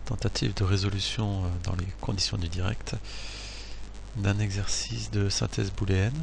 Tentative de résolution dans les conditions du direct d'un exercice de synthèse booléenne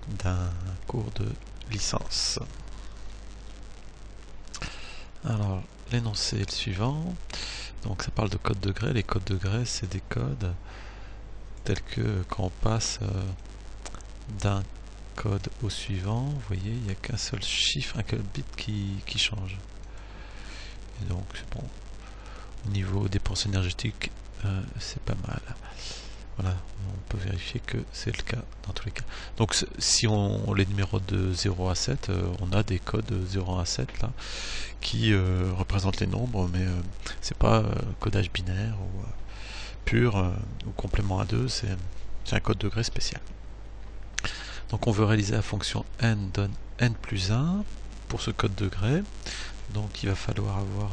d'un cours de licence. Alors, l'énoncé est le suivant. Donc ça parle de code de Gray. Les codes de Gray, c'est des codes tels que quand on passe d'un code au suivant, vous voyez, il n'y a qu'un seul chiffre, un seul bit qui change. Et donc, bon, au niveau dépenses énergétiques, c'est pas mal. Voilà, on peut vérifier que c'est le cas dans tous les cas. Donc si on les numéros de 0 à 7, on a des codes de 0 à 7 là, qui représentent les nombres, mais c'est pas codage binaire ou pur ou complément à 2, c'est un code de Gray spécial. Donc on veut réaliser la fonction n donne n plus 1 pour ce code de Gray. Donc il va falloir avoir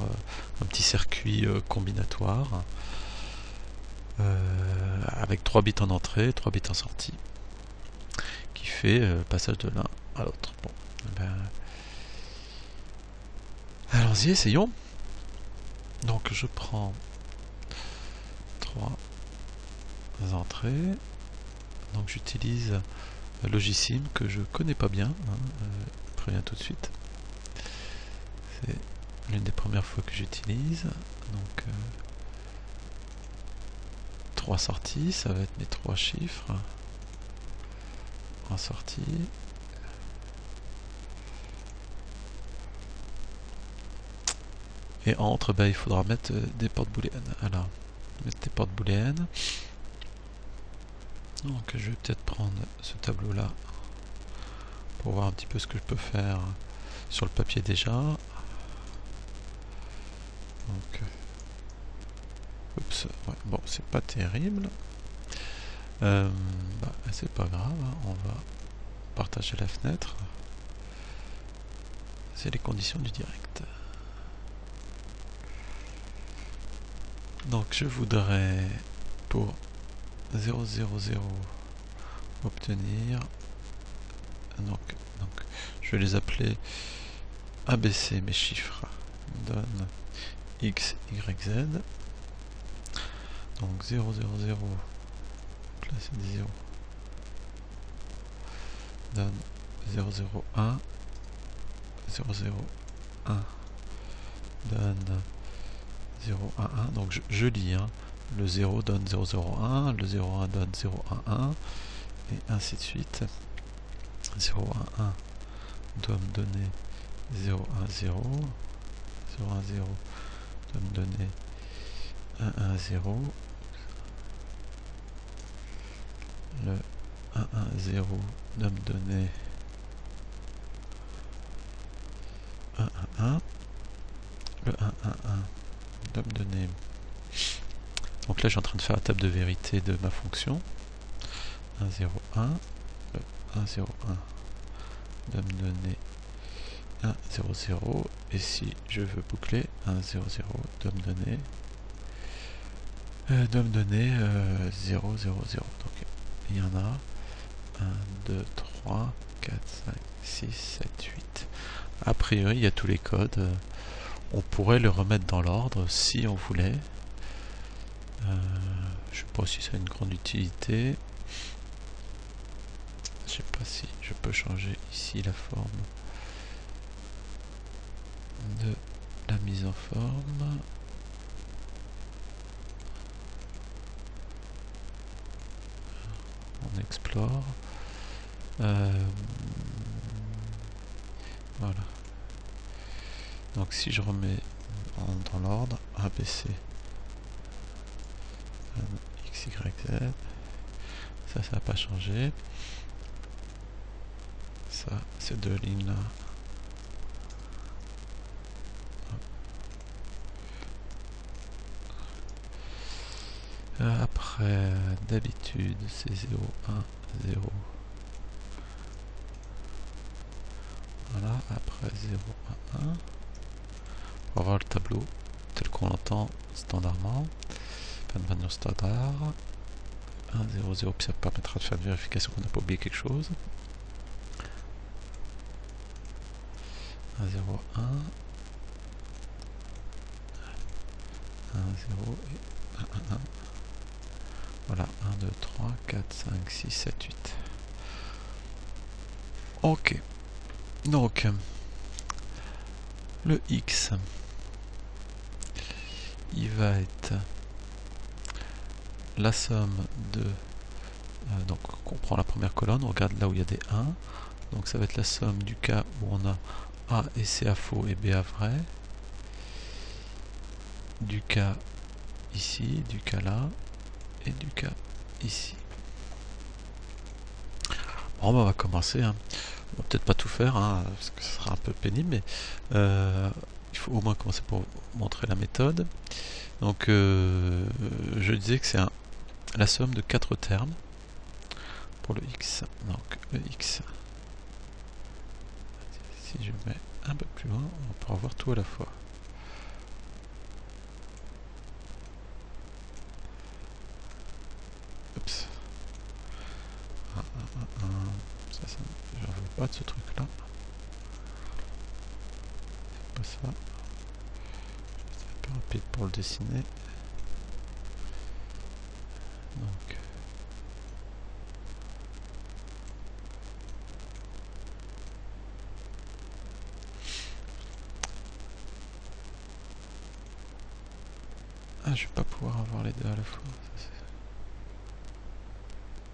un petit circuit combinatoire avec 3 bits en entrée, 3 bits en sortie, qui fait passage de l'un à l'autre. Bon, ben, allons-y, essayons. Donc je prends 3 entrées. Donc j'utilise Logisim que je connais pas bien, je préviens tout de suite. C'est l'une des premières fois que j'utilise. Donc 3 sorties, ça va être mes 3 chiffres en sortie. Et entre, ben, il faudra mettre des portes booléennes. Alors, mettre des portes booléennes. Donc je vais peut-être prendre ce tableau là pour voir un petit peu ce que je peux faire sur le papier déjà. Donc, oups, ouais, bon, c'est pas terrible. Bah, c'est pas grave, hein, on va partager la fenêtre. C'est les conditions du direct. Donc je voudrais pour 0, 0, 0 obtenir, donc je vais les appeler ABC, mes chiffres donne x, y, z. Donc 0, 0, 0, là c'est des 0, donne 0, 0, 1, 0, 0, 1, donne 0, 1, 1, donc je lis, hein. Le 0 donne 0, 0, 1, le 0, 1 donne 0, 1, 1, et ainsi de suite. 0, 1, 1 doit me donner 0, 1, 0, 0, 1, 0 doit me donner 1, 1, 0, le 1, 1, 0 doit me donner 1, 1, 1, le 1, 1, 1 doit me donner... Donc là je suis en train de faire la table de vérité de ma fonction. 1, 0, 1, le 1, 0, 1 doit me donner 1, 0, 0, et si je veux boucler, 1, 0, 0 doit me donner 0, 0, 0. Donc il y en a 1, 2, 3, 4, 5, 6, 7, 8. A priori, il y a tous les codes. On pourrait le remettre dans l'ordre si on voulait. Je sais pas si ça a une grande utilité. Je sais pas si je peux changer ici la forme de la mise en forme. On explore. Voilà. Donc si je remets dans l'ordre ABC, X, Y, Z, ça n'a pas changé. Ça, ces deux lignes là. Après, d'habitude, c'est 0, 1, 0. Voilà, après 0, 1, 1. Pour avoir le tableau tel qu'on l'entend standardement. Fin de manière standard. 1, 0, 0, puis ça permettra de faire une vérification qu'on n'a pas oublié quelque chose. 1, 0, 1. 0 et 1, 1, 1. Voilà, 1, 2, 3, 4, 5, 6, 7, 8. Ok. Donc, le X, il va être la somme de... donc, on prend la première colonne, on regarde là où il y a des 1. Donc, ça va être la somme du cas où on a A et C à faux et B à vrai. Du cas ici, du cas là, et du cas ici. Bon, bah, on va commencer. Hein. On va peut-être pas tout faire, hein, parce que ce sera un peu pénible, mais il faut au moins commencer pour montrer la méthode. Donc, je disais que c'est la somme de 4 termes pour le x. Donc, le x, si je mets un peu plus loin, on pourra voir tout à la fois. Oups. Ça, j'en veux pas de ce truc-là. C'est pas ça. C'est un peu rapide pour le dessiner. Donc, je vais pas pouvoir avoir les deux à la fois.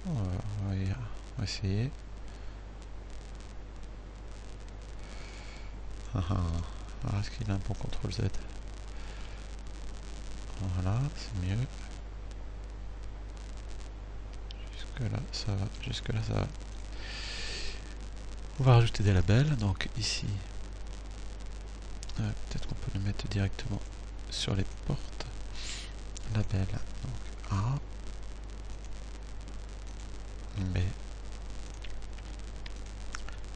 On va essayer. Alors, est-ce qu'il a un bon CTRL Z? Voilà, c'est mieux. Jusque là, ça va. Jusque là, ça va. On va rajouter des labels. Donc ici, peut-être qu'on peut le mettre directement sur les portes. Label. Donc A, B,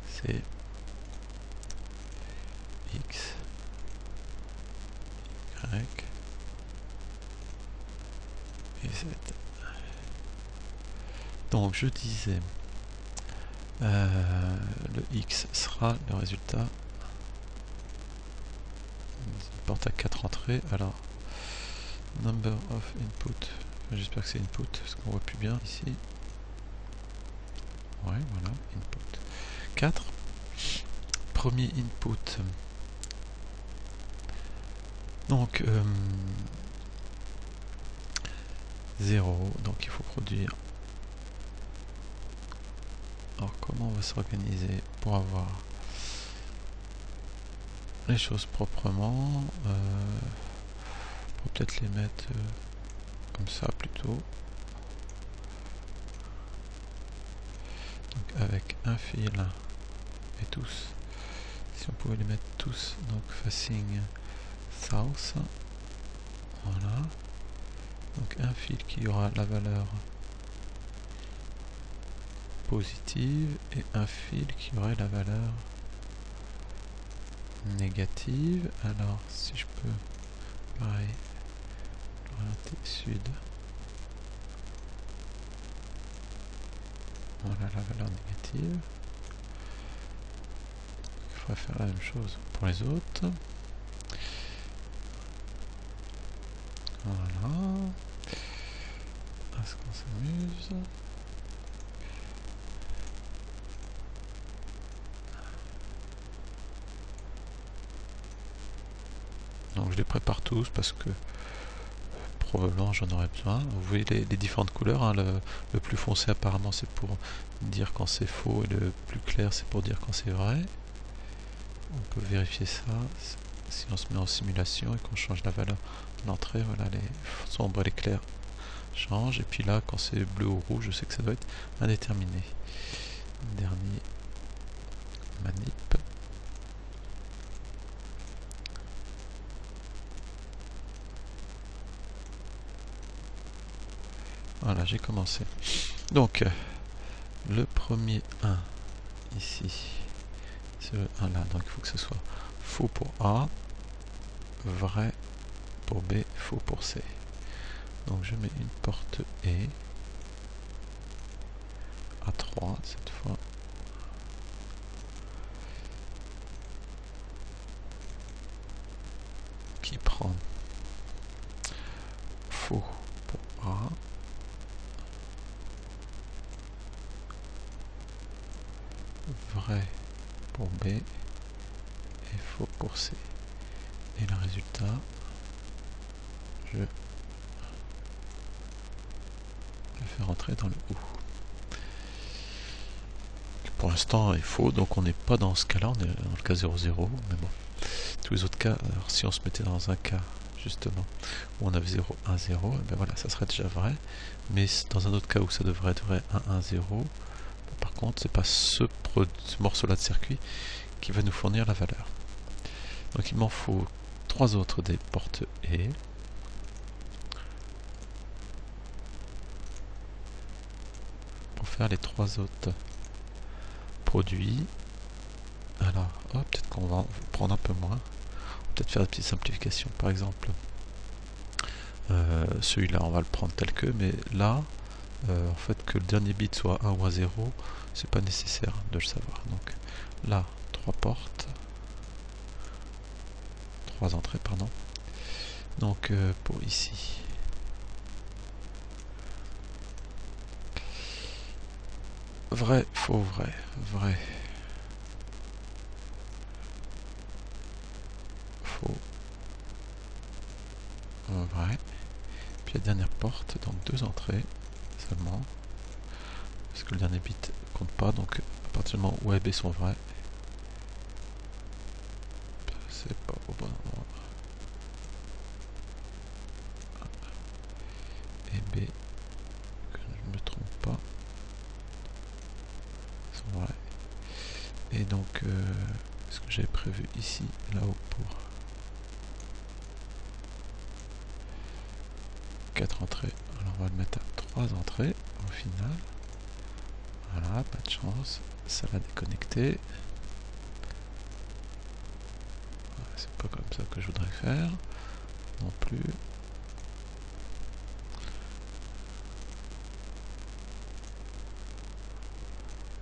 C, X, Y et Z. Donc je disais, le X sera le résultat d'une porte à 4 entrées. Alors, number of input, j'espère que c'est input, parce qu'on voit plus bien ici. Ouais, voilà, input 4. Premier input. Donc, 0, donc il faut produire. Alors, comment on va s'organiser pour avoir les choses proprement? Pour peut-être les mettre comme ça plutôt. Donc, avec un fil et tous. Si on pouvait les mettre tous, donc facing south. Voilà. Donc un fil qui aura la valeur positive et un fil qui aurait la valeur négative. Alors si je peux, pareil, orienter sud. Voilà la valeur négative. Il faudrait faire la même chose pour les autres. Voilà. Est-ce qu'on s'amuse? Donc je les prépare tous parce que probablement j'en aurai besoin. Vous voyez les différentes couleurs, hein. Le plus foncé apparemment c'est pour dire quand c'est faux et le plus clair c'est pour dire quand c'est vrai. On peut vérifier ça si on se met en simulation et qu'on change la valeur de l'entrée. Voilà, les sombres et les clairs changent. Et puis là, quand c'est bleu ou rouge, je sais que ça doit être indéterminé. Dernier manip. Voilà, j'ai commencé. Donc, le premier 1, ici, ce 1 là, donc il faut que ce soit faux pour A, vrai pour B, faux pour C. Donc je mets une porte E à 3 cette fois. Qui prend vrai pour B et faux pour C. Et le résultat, je le fais rentrer dans le OU. Pour l'instant, il faut, donc on n'est pas dans ce cas-là, on est dans le cas 0, 0, mais bon. Tous les autres cas, alors si on se mettait dans un cas, justement, où on avait 0, 1, 0, et ben voilà, ça serait déjà vrai. Mais dans un autre cas où ça devrait être vrai, 1, 1, 0, par contre, c'est pas ce morceau-là de circuit qui va nous fournir la valeur. Donc il m'en faut 3 autres des portes E. Pour faire les 3 autres produits. Alors, peut-être qu'on va en prendre un peu moins. Peut-être faire des petites simplifications. Par exemple, celui-là, on va le prendre tel que, mais là, en fait, que le dernier bit soit 1 ou 1 0, c'est pas nécessaire de le savoir. Donc là, 3 portes. 3 entrées, pardon. Donc pour ici. Vrai, faux, vrai, vrai. Faux. Vrai. Puis la dernière porte, donc 2 entrées seulement. Parce que le dernier bit compte pas, donc à partir du moment où A et B sont vrais, c'est pas au bon endroit. Et B, que je ne me trompe pas, sont vrais. Et donc, ce que j'avais prévu ici, là-haut, pour 4 entrées, alors on va le mettre à 3 entrées au final. Voilà, pas de chance, ça l'a déconnecté. C'est pas comme ça que je voudrais faire, non plus.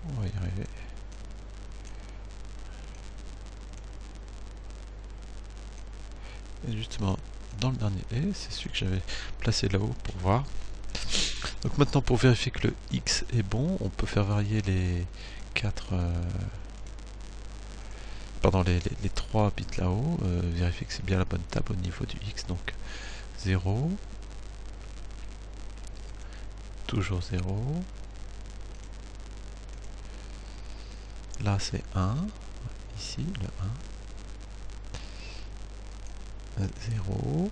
On va y arriver. Et justement, dans le dernier E, c'est celui que j'avais placé là-haut pour voir. Donc maintenant, pour vérifier que le X est bon, on peut faire varier les 4... pardon, les 3 bits là-haut, vérifier que c'est bien la bonne table au niveau du X. Donc 0, toujours 0. Là c'est 1, ici le 1. 0.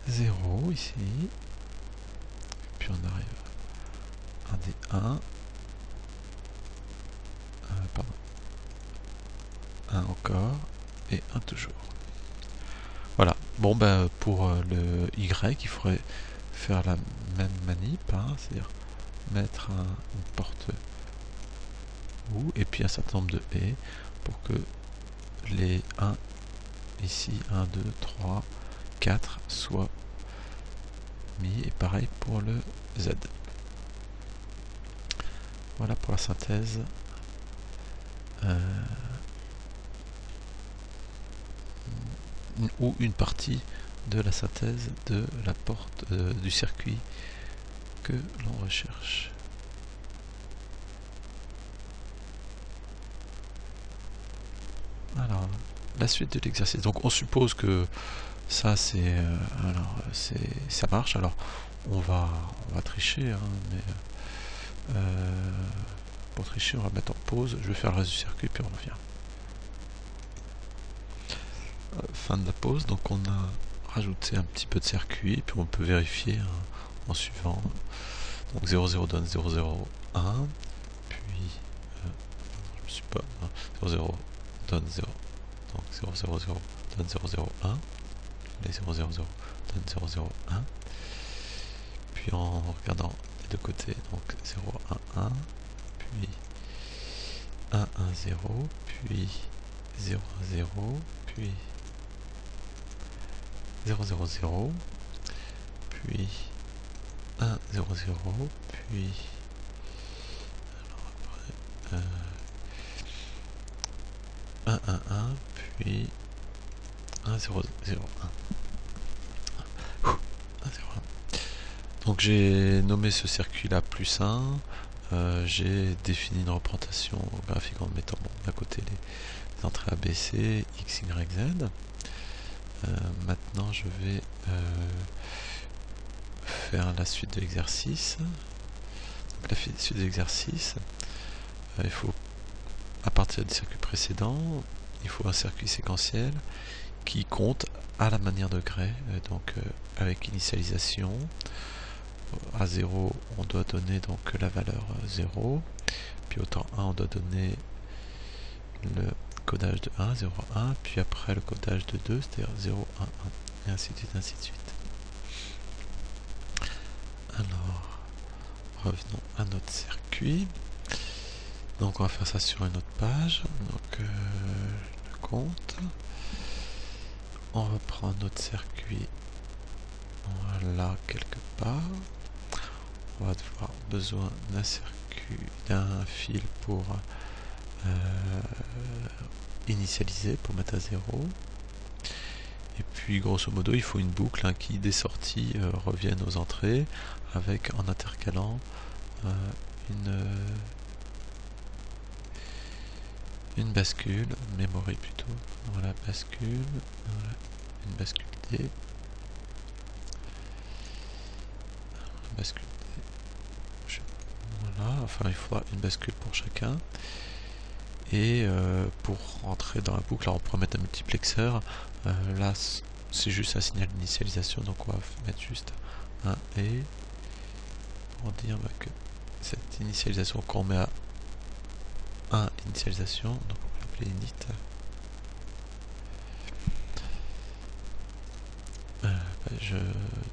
0 ici. Et puis on arrive à un des 1. Pardon. 1 encore. Et 1 toujours. Voilà. Bon ben pour le Y, il faudrait faire la même manip, hein, c'est-à-dire mettre une porte OU et puis un certain nombre de et pour que les 1 ici, 1, 2, 3, 4 soient mis, et pareil pour le Z. Voilà pour la synthèse. Ou une partie de la synthèse de la porte du circuit que l'on recherche. Alors, la suite de l'exercice. Donc on suppose que ça c'est ça marche. Alors on va tricher, hein, mais pour tricher on va mettre en pause. Je vais faire le reste du circuit puis on revient. Fin de la pause. Donc on a rajouté un petit peu de circuit puis on peut vérifier, hein, en suivant. Donc 0 0 donne 0 0 1. Puis je me suis pas 0 0 donne 0. Donc 0 0 0 donne 0 0 1. Les 0 0 0 donne 0 0 1. Puis en regardant les deux côtés, donc 0 1 1, puis 1 1 0, puis 0 1 0, puis 0 0 0, puis 1 0 0, puis alors après 1 1 1, puis 1 0 0 1. 1 0 1. Donc j'ai nommé ce circuit là plus 1, j'ai défini une représentation graphique en mettant d'un côté les entrées ABC, X, Y, Z. Maintenant je vais faire la suite de l'exercice. La suite de l'exercice, il faut, à partir du circuit précédent, il faut un circuit séquentiel qui compte à la manière de Gray, donc avec initialisation. À 0, on doit donner donc la valeur 0, puis au temps 1, on doit donner le codage de 1, 0, 1, puis après le codage de 2, c'est-à-dire 0, 1, 1, et ainsi de suite, ainsi de suite. Alors, revenons à notre circuit. Donc on va faire ça sur une autre page. Donc le compte. On reprend notre circuit. Voilà, quelque part. On va avoir besoin d'un circuit, d'un fil pour initialiser, pour mettre à 0. Et puis grosso modo il faut une boucle qui des sorties reviennent aux entrées avec en intercalant une bascule, memory plutôt, voilà, bascule, voilà, une bascule D, bascule D, voilà, enfin il faudra une bascule pour chacun. Et pour rentrer dans la boucle, alors on pourrait mettre un multiplexeur, là c'est juste un signal d'initialisation, donc on va mettre juste un et pour dire que cette initialisation qu'on met à 1 initialisation, donc on va l'appeler init.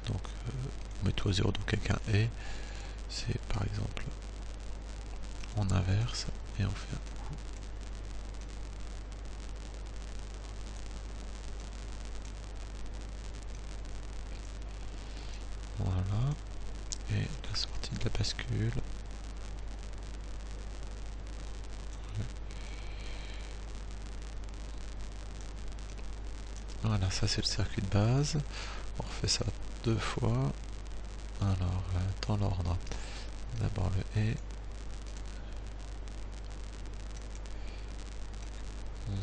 Donc on met tout à 0, donc avec un et, c'est par exemple on inverse et on fait un ou. Voilà, et la sortie de la bascule. Voilà, ça c'est le circuit de base. On refait ça 2 fois. Alors, dans l'ordre. D'abord le et.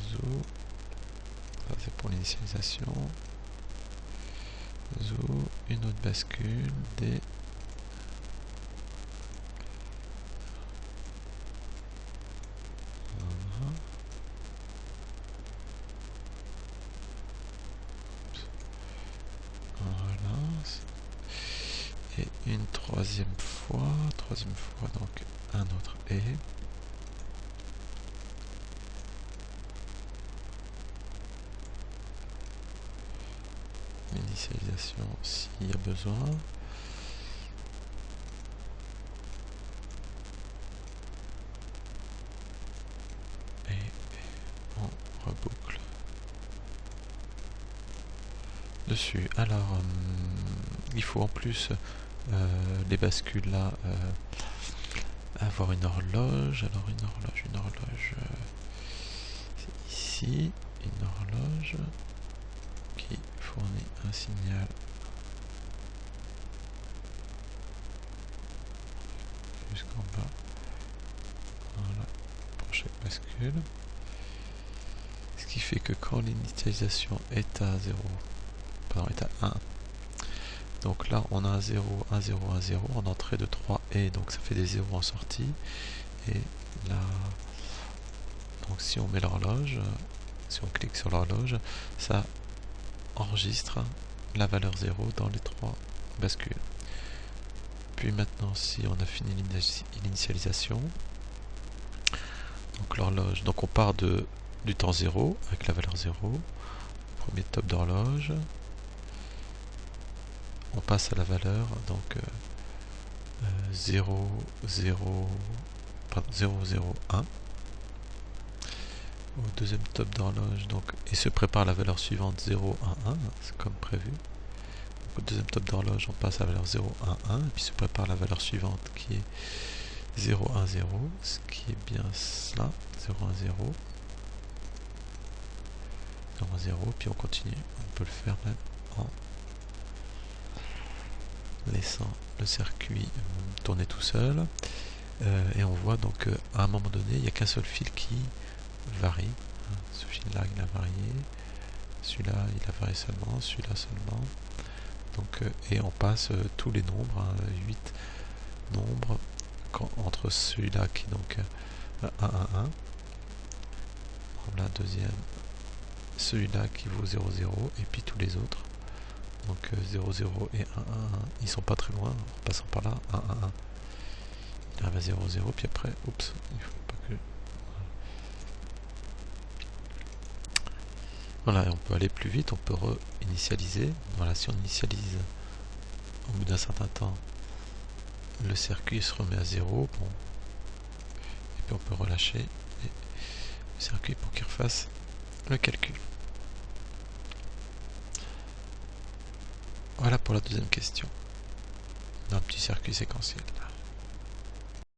Zoo. Ça c'est pour l'initialisation. Zoo. Une autre bascule. D. Voilà. Voilà. Et une troisième fois donc un autre et. Initialisation s'il y a besoin. Et on reboucle dessus. Alors il faut en plus les bascules là avoir une horloge. Alors une horloge c'est ici, une horloge qui fournit un signal jusqu'en bas. Voilà, pour chaque bascule. Ce qui fait que quand l'initialisation est à 0, pardon, est à 1, donc là on a un 0, 1, 0, 1, 0 en entrée de 3 et donc ça fait des 0 en sortie. Et là, donc si on met l'horloge, si on clique sur l'horloge, ça enregistre la valeur 0 dans les 3 bascules. Puis maintenant, si on a fini l'initialisation, donc l'horloge, donc on part du temps 0 avec la valeur 0, premier top d'horloge, on passe à la valeur donc 0, 0, 0, 0, 1 au deuxième top d'horloge, donc et se prépare la valeur suivante 0, 1, 1, c'est comme prévu. Au deuxième top d'horloge, on passe à la valeur 0, 1, 1, et puis se prépare la valeur suivante qui est 0, 1, 0, ce qui est bien cela, 0, 1, 0, 0, 1, 0, puis on continue, on peut le faire même en laissant le circuit tourner tout seul. Et on voit donc à un moment donné, il n'y a qu'un seul fil qui varie. Ce fil-là, il a varié. Celui-là, il a varié seulement. Celui-là seulement. Donc, et on passe tous les nombres, 8 nombres, entre celui-là qui est donc 1, 1, 1. La deuxième, celui-là qui vaut 0, 0, et puis tous les autres. Donc 0, 0 et 1, 1, 1, ils sont pas très loin, en passant par là, 1, 1, 1. Il arrive à 0, 0, puis après, oups, il faut pas que... Voilà, et on peut aller plus vite, on peut re-initialiser. Voilà, si on initialise au bout d'un certain temps, le circuit se remet à 0, bon. Et puis on peut relâcher le circuit pour qu'il refasse le calcul. Voilà pour la deuxième question, d'un petit circuit séquentiel.